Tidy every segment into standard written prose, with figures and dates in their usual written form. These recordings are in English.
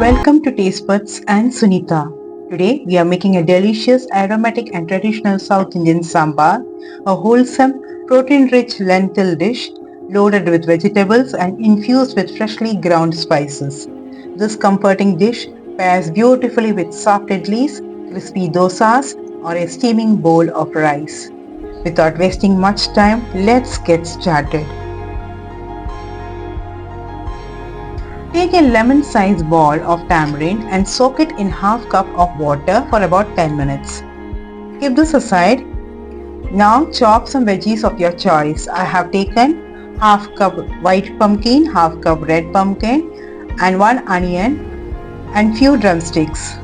Welcome to Taste Buds and Sunita. Today we are making a delicious, aromatic and traditional South Indian sambar, a wholesome, protein-rich lentil dish loaded with vegetables and infused with freshly ground spices. This comforting dish pairs beautifully with soft idlis, crispy dosas or a steaming bowl of rice. Without wasting much time, let's get started. Take a lemon-sized ball of tamarind and soak it in half cup of water for about 10 minutes. Keep this aside. Now chop some veggies of your choice. I have taken half cup white pumpkin, half cup red pumpkin and one onion and few drumsticks.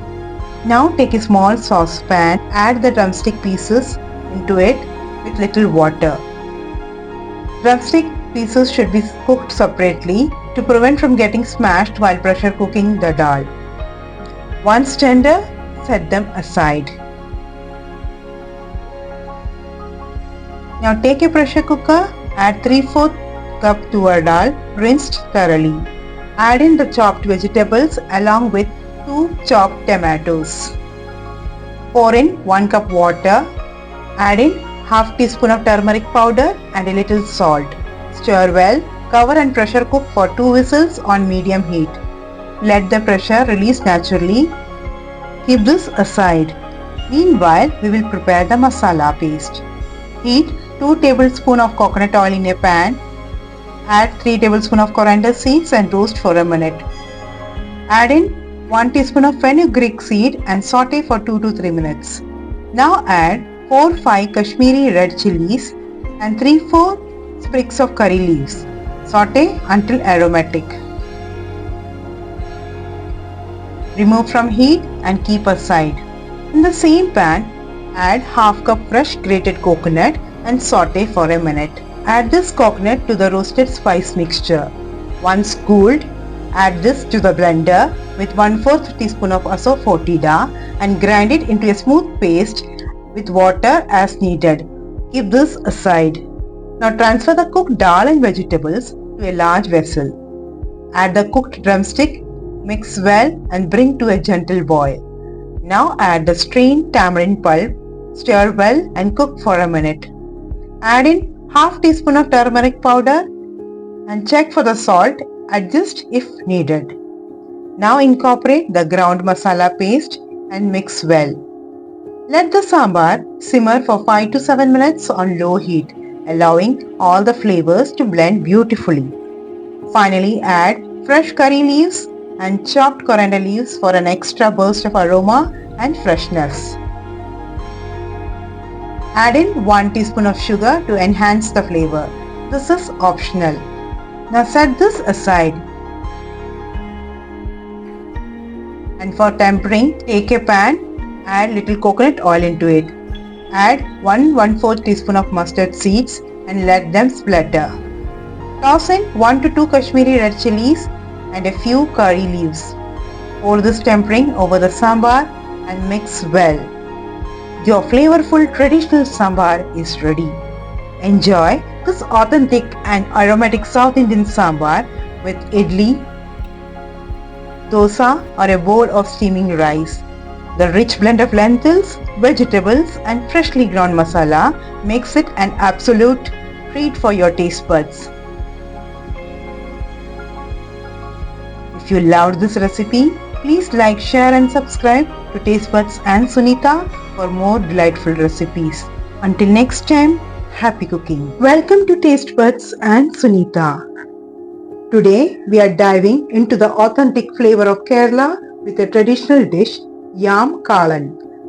Now take a small saucepan, add the drumstick pieces into it with little water. Drumstick pieces should be cooked separately to prevent from getting smashed while pressure cooking the dal. Once tender, set them aside. Now take a pressure cooker, add 3/4 cup tur dal rinsed thoroughly. Add in the chopped vegetables along with 2 chopped tomatoes. Pour in 1 cup water. Add in half teaspoon of turmeric powder and a little salt. Stir well, cover and pressure cook for 2 whistles on medium heat. Let the pressure release naturally. Keep this aside. Meanwhile, we will prepare the masala paste. Heat 2 tablespoons of coconut oil in a pan. Add 3 tablespoons of coriander seeds and roast for a minute. Add in 1 teaspoon of fenugreek seed and saute for 2 to 3 minutes. Now add 4-5 Kashmiri red chilies and 3-4 sprigs of curry leaves. Saute until aromatic. Remove from heat and keep aside. In the same pan, add half cup fresh grated coconut and saute for a minute. Add this coconut to the roasted spice mixture. Once cooled, add this to the blender with 1/4 teaspoon of asafoetida and grind it into a smooth paste with water as needed. Keep this aside. Now transfer the cooked dal and vegetables to a large vessel. Add the cooked drumstick, mix well and bring to a gentle boil. Now add the strained tamarind pulp, stir well and cook for a minute. Add in half teaspoon of turmeric powder and check for the salt, adjust if needed. Now incorporate the ground masala paste and mix well. Let the sambar simmer for 5 to 7 minutes on low heat, allowing all the flavors to blend beautifully. Finally, add fresh curry leaves and chopped coriander leaves for an extra burst of aroma and freshness. Add in 1 teaspoon of sugar to enhance the flavor. This is optional. Now set this aside. And for tempering, take a pan, add little coconut oil into it. Add 1/4 teaspoon of mustard seeds and let them splatter. Toss in 1 to 2 Kashmiri red chilies and a few curry leaves. Pour this tempering over the sambar and mix well. Your flavorful traditional sambar is ready. Enjoy this authentic and aromatic South Indian sambar with idli, dosa or a bowl of steaming rice. The rich blend of lentils, vegetables and freshly ground masala makes it an absolute treat for your taste buds. If you loved this recipe, please like, share and subscribe to Taste Buds and Sunita for more delightful recipes. Until next time, happy cooking. Welcome to Taste Buds and Sunita. Today we are diving into the authentic flavor of Kerala with a traditional dish, Yam Kalan,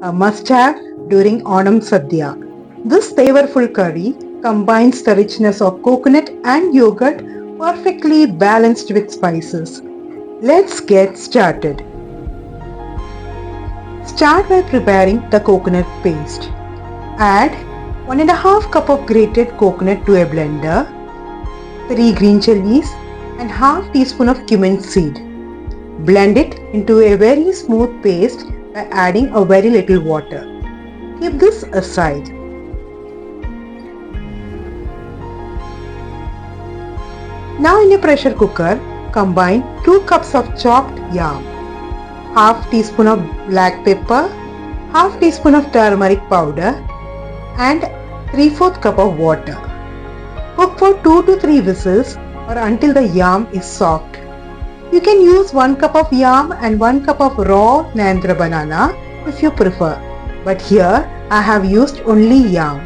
a must-have during Onam Sadhya. This flavorful curry combines the richness of coconut and yogurt perfectly balanced with spices. Let's get started. Start by preparing the coconut paste. Add 1.5 cup of grated coconut to a blender, 3 green chilies and half teaspoon of cumin seed. Blend it into a very smooth paste by adding a very little water. Keep this aside. Now in a pressure cooker, combine 2 cups of chopped yam. half teaspoon of black pepper, half teaspoon of turmeric powder and 3/4 cup of water. Cook for 2 to 3 whistles or until the yam is soft. You can use 1 cup of yam and 1 cup of raw Nentra banana if you prefer, but here I have used only yam.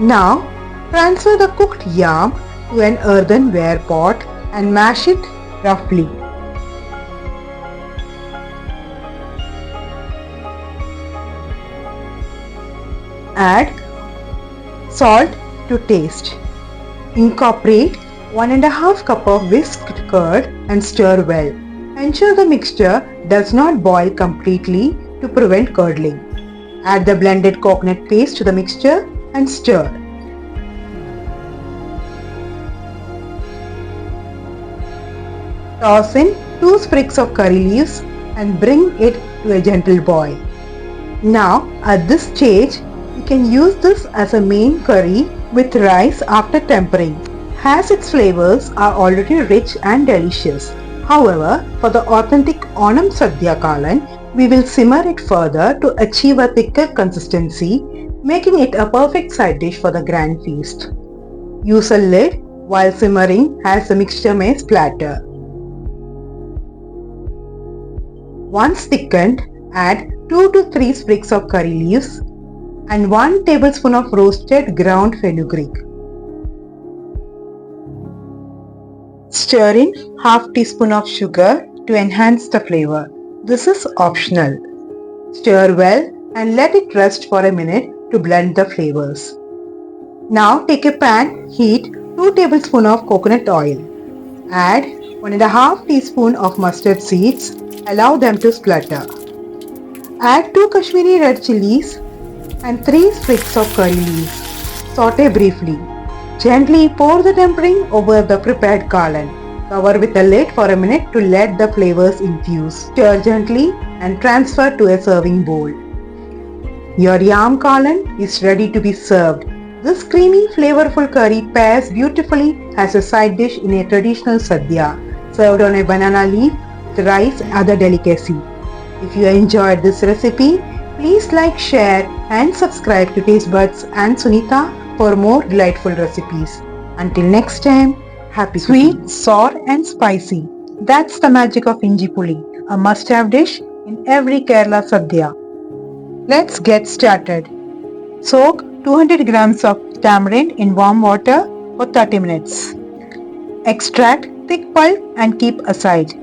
Now transfer the cooked yam to an earthenware pot and mash it roughly. Add salt to taste. Incorporate 1.5 cup of whisked curd and stir well. Ensure the mixture does not boil completely to prevent curdling. Add the blended coconut paste to the mixture and stir. Toss in 2 sprigs of curry leaves and bring it to a gentle boil. Now at this stage, you can use this as a main curry with rice after tempering, as its flavors are already rich and delicious. However, for the authentic Onam Sadhya Kalan, we will simmer it further to achieve a thicker consistency, making it a perfect side dish for the grand feast. Use a lid while simmering as the mixture may splatter. Once thickened, add 2 to 3 sprigs of curry leaves and 1 tablespoon of roasted ground fenugreek. Stir in half teaspoon of sugar to enhance the flavor. This is optional. Stir well and let it rest for a minute to blend the flavors. Now take a pan, heat 2 tablespoons of coconut oil. Add 1.5 teaspoon of mustard seeds. Allow them to splutter. Add 2 Kashmiri red chilies and 3 sprigs of curry leaves. Saute briefly. Gently pour the tempering over the prepared kalan. Cover with a lid for a minute to let the flavors infuse. Stir gently and transfer to a serving bowl. Your yam kalan is ready to be served. This creamy, flavorful curry pairs beautifully as a side dish in a traditional sadhya, served on a banana leaf with rice and other delicacy. If you enjoyed this recipe, please like, share and subscribe to Taste Buds and Sunita for more delightful recipes. Until next time, happy sweet, sour and spicy. That's the magic of Inji Puli, a must-have dish in every Kerala Sadhya. Let's get started. Soak 200 grams of tamarind in warm water for 30 minutes. Extract thick pulp and keep aside.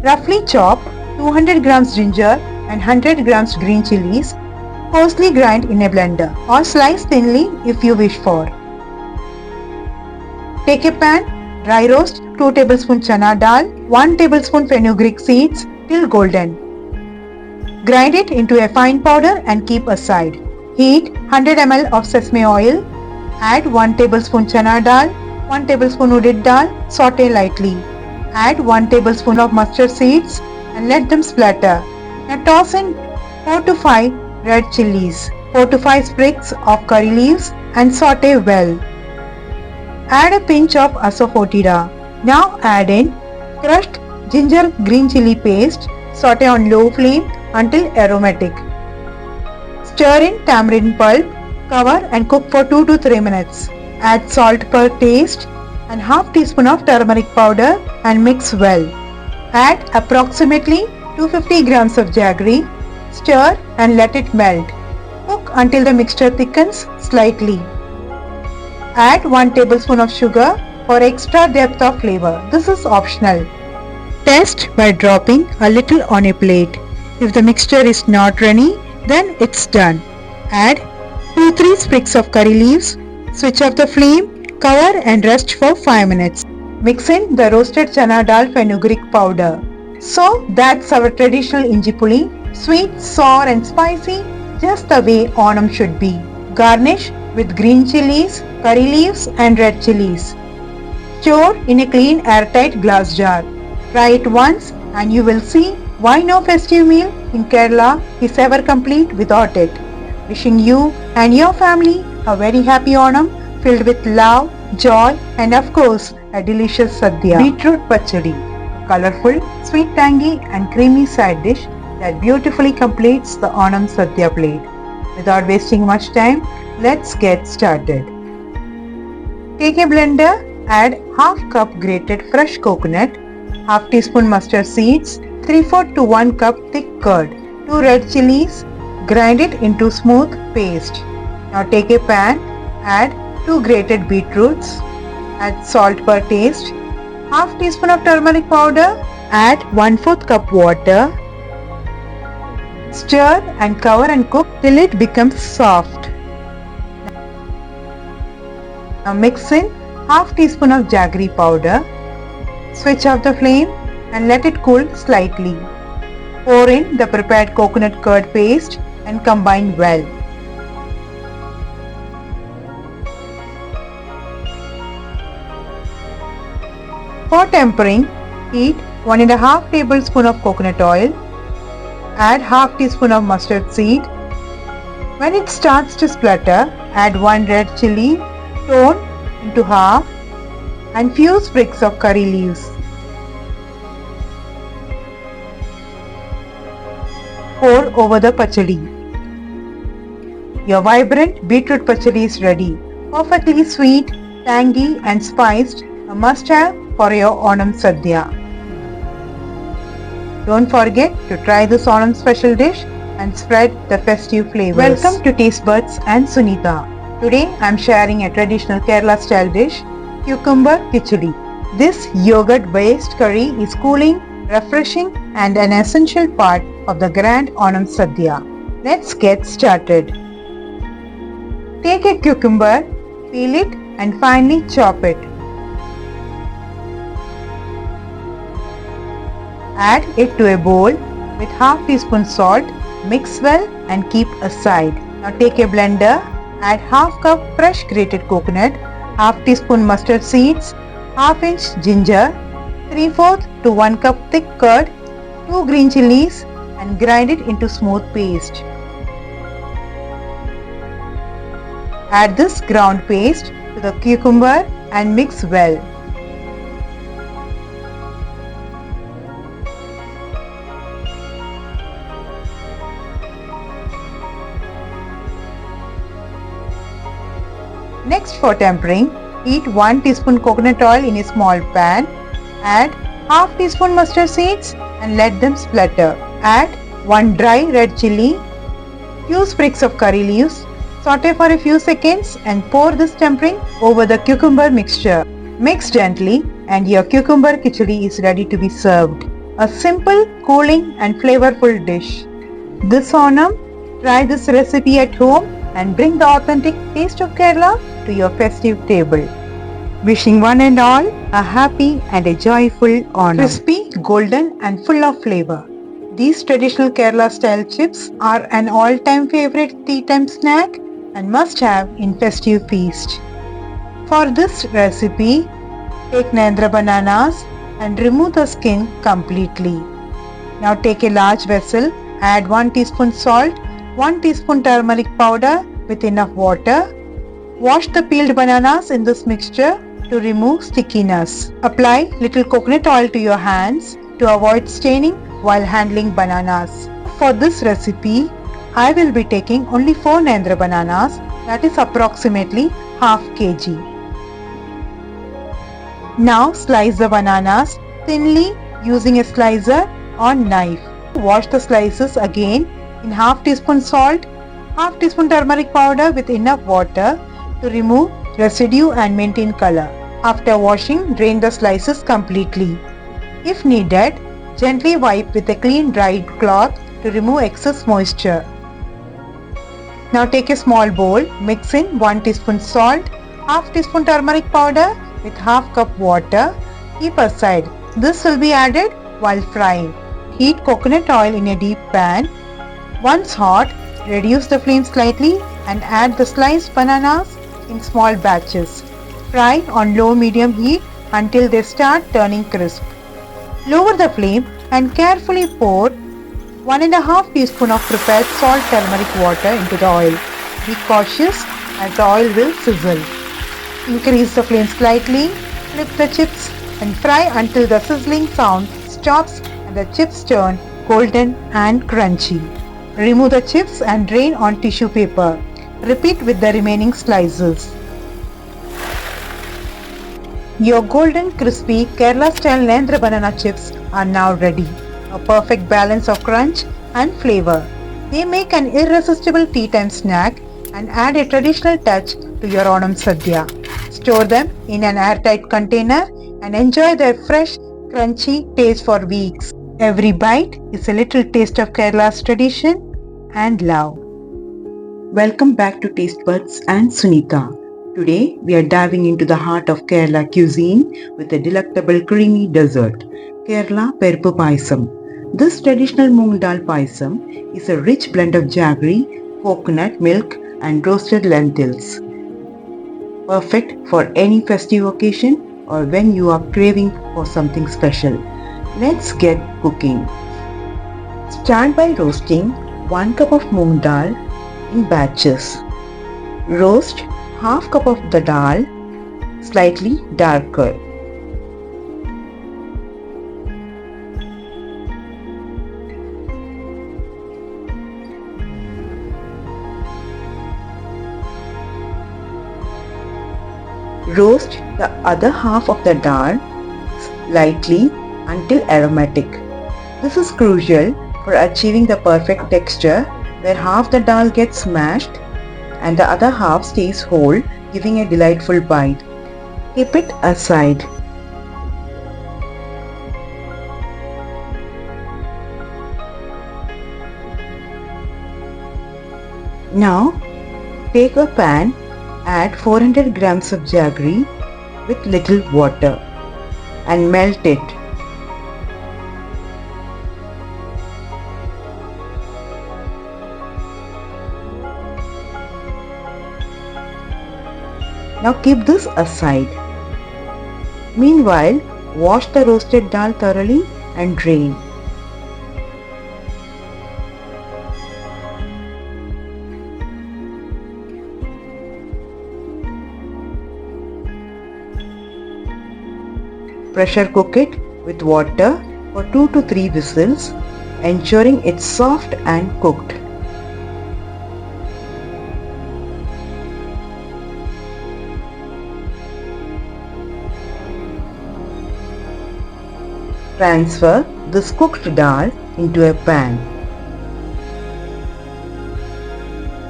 Roughly chop 200 grams ginger and 100 grams green chilies, coarsely grind in a blender or slice thinly if you wish for. Take a pan, dry roast 2 tablespoons chana dal, 1 tablespoon fenugreek seeds till golden. Grind it into a fine powder and keep aside. Heat 100 ml of sesame oil. Add 1 tablespoon chana dal, 1 tablespoon udit dal, saute lightly. Add 1 tablespoon of mustard seeds and let them splatter. Now toss in 4 to 5 red chilies, 4 to 5 sprigs of curry leaves and saute well. Add a pinch of asafoetida. Now add in crushed ginger green chili paste, saute on low flame until aromatic. Stir in tamarind pulp, cover and cook for 2 to 3 minutes. Add salt per taste and half teaspoon of turmeric powder and mix well. Add approximately 250 grams of jaggery. Stir and let it melt. Cook until the mixture thickens slightly. Add 1 tablespoon of sugar for extra depth of flavor. This is optional. Test by dropping a little on a plate. If the mixture is not runny, then it's done. Add 2-3 sprigs of curry leaves. Switch off the flame, cover and rest for 5 minutes. Mix in the roasted chana dal fenugreek powder. So that's our traditional Inji Puli, sweet, sour and spicy, just the way Onam should be. Garnish with green chilies, curry leaves and red chilies. Store in a clean airtight glass jar. Try it once and you will see why no festive meal in Kerala is ever complete without it. Wishing you and your family a very happy Onam filled with love, joy and of course a delicious sadhya. Beetroot Pachadi, a colorful, sweet, tangy and creamy side dish that beautifully completes the Onam sadhya plate. Without wasting much time, let's get started. Take a blender, add half cup grated fresh coconut, half teaspoon mustard seeds, 3/4 to 1 cup thick curd, 2 red chilies, grind it into smooth paste. Now take a pan, add 2 grated beetroots, add salt per taste, half teaspoon of turmeric powder, add 1/4 cup water, stir and cover and cook till it becomes soft. Now mix in half teaspoon of jaggery powder, switch off the flame and let it cool slightly. Pour in the prepared coconut curd paste and combine well. For tempering, heat 1.5 tablespoon of coconut oil, add half teaspoon of mustard seed. When it starts to splutter, add 1 red chili, torn into half and few sprigs of curry leaves. Pour over the pachadi. Your vibrant beetroot pachadi is ready. Perfectly sweet, tangy and spiced, a must-have for your Onam Sadhya. Don't forget to try this Onam special dish and spread the festive flavors. Welcome to Taste Buds and Sunita. Today I am sharing a traditional Kerala style dish, cucumber khichdi. This yogurt based curry is cooling, refreshing and an essential part of the grand Onam Sadhya. Let's get started. Take a cucumber, peel it and finely chop it. Add it to a bowl with half teaspoon salt, mix well and keep aside. Now take a blender, add half cup fresh grated coconut, half teaspoon mustard seeds, half inch ginger, 3/4 to 1 cup thick curd, 2 green chilies and grind it into smooth paste. Add this ground paste to the cucumber and mix well. Next, for tempering, heat 1 teaspoon coconut oil in a small pan. Add half teaspoon mustard seeds and let them splutter. Add 1 dry red chili, few sprigs of curry leaves. Saute for a few seconds and pour this tempering over the cucumber mixture. Mix gently and your cucumber khichdi is ready to be served. A simple, cooling and flavorful dish. This Onam, try this recipe at home and bring the authentic taste of Kerala to your festive table. Wishing one and all a happy and a joyful Onam. Crispy, golden and full of flavor. These traditional Kerala style chips are an all-time favorite tea-time snack and must have in festive feast. For this recipe, take Nendra bananas and remove the skin completely. Now take a large vessel, add 1 teaspoon salt, 1 teaspoon turmeric powder with enough water. Wash the peeled bananas in this mixture to remove stickiness. Apply little coconut oil to your hands to avoid staining while handling bananas. For this recipe, I will be taking only 4 Nendra bananas, that is approximately half kg. Now slice the bananas thinly using a slicer or knife. Wash the slices again in half teaspoon salt, half teaspoon turmeric powder with enough water to remove residue and maintain color. After washing, drain the slices completely. If needed, gently wipe with a clean dried cloth to remove excess moisture. Now take a small bowl, mix in 1 teaspoon salt, half teaspoon turmeric powder with half cup water. Keep aside. This will be added while frying. Heat coconut oil in a deep pan. Once hot, reduce the flame slightly and add the sliced bananas in small batches. Fry on low-medium heat until they start turning crisp. Lower the flame and carefully pour 1½ teaspoon of prepared salt turmeric water into the oil. Be cautious as the oil will sizzle. Increase the flame slightly, flip the chips and fry until the sizzling sound stops and the chips turn golden and crunchy. Remove the chips and drain on tissue paper. Repeat with the remaining slices. Your golden crispy Kerala style Nendra banana chips are now ready. A perfect balance of crunch and flavor. They make an irresistible tea time snack and add a traditional touch to your Onam Sadhya. Store them in an airtight container and enjoy their fresh, crunchy taste for weeks. Every bite is a little taste of Kerala's tradition and love. Welcome back to Taste Buds and Sunita. Today we are diving into the heart of Kerala cuisine with a delectable creamy dessert, Kerala Peruppu Payasam. This traditional moong dal payasam is a rich blend of jaggery, coconut milk and roasted lentils. Perfect for any festive occasion or when you are craving for something special. Let's get cooking. Start by roasting 1 cup of moong dal in batches. Roast half cup of the dal slightly darker. Roast the other half of the dal lightly until aromatic. This is crucial for achieving the perfect texture where half the dal gets mashed and the other half stays whole, giving a delightful bite. Keep it aside. Now take a pan, add 400 grams of jaggery with little water and melt it. Now keep this aside. Meanwhile, wash the roasted dal thoroughly and drain. Pressure cook it with water for 2 to 3 whistles, ensuring it's soft and cooked. Transfer this cooked dal into a pan.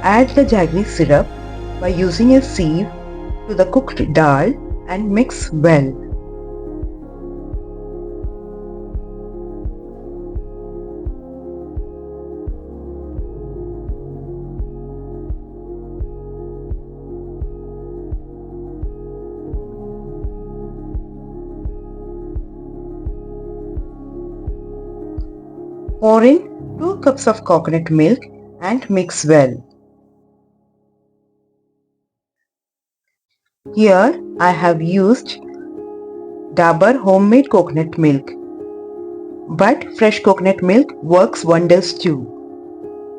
Add the jaggery syrup by using a sieve to the cooked dal and mix well. Pour in 2 cups of coconut milk and mix well. Here I have used Dabur homemade coconut milk, but fresh coconut milk works wonders too.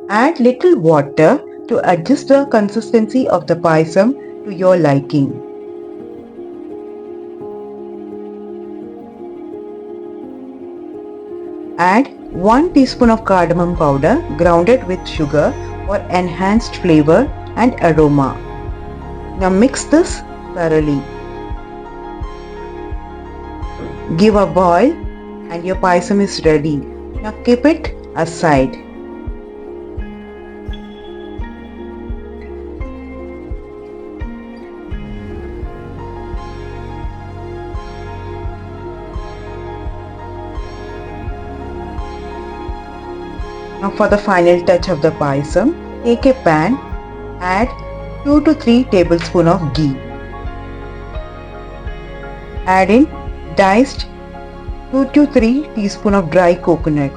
Add little water to adjust the consistency of the payasam to your liking. Add 1 teaspoon of cardamom powder grounded with sugar for enhanced flavor and aroma. Now mix this thoroughly. Give a boil and your payasam is ready. Now keep it aside. Now for the final touch of the payasam, take a pan, add 2 to 3 tablespoons of ghee. Add in diced 2 to 3 teaspoons of dry coconut.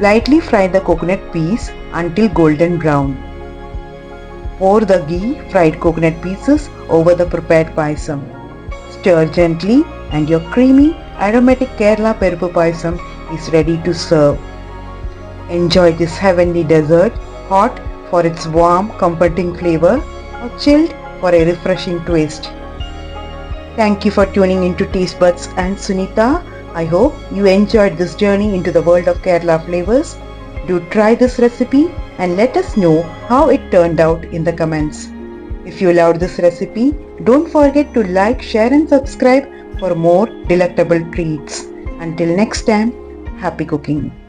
Lightly fry the coconut piece until golden brown. Pour the ghee fried coconut pieces over the prepared payasam. Stir gently and your creamy, aromatic Kerala Peruppu Payasam is ready to serve. Enjoy this heavenly dessert hot for its warm, comforting flavor or chilled for a refreshing twist. Thank you for tuning into Taste Buds and Sunita. I hope you enjoyed this journey into the world of Kerala flavors. Do try this recipe and let us know how it turned out in the comments. If you loved this recipe, don't forget to like, share and subscribe for more delectable treats. Until next time, happy cooking.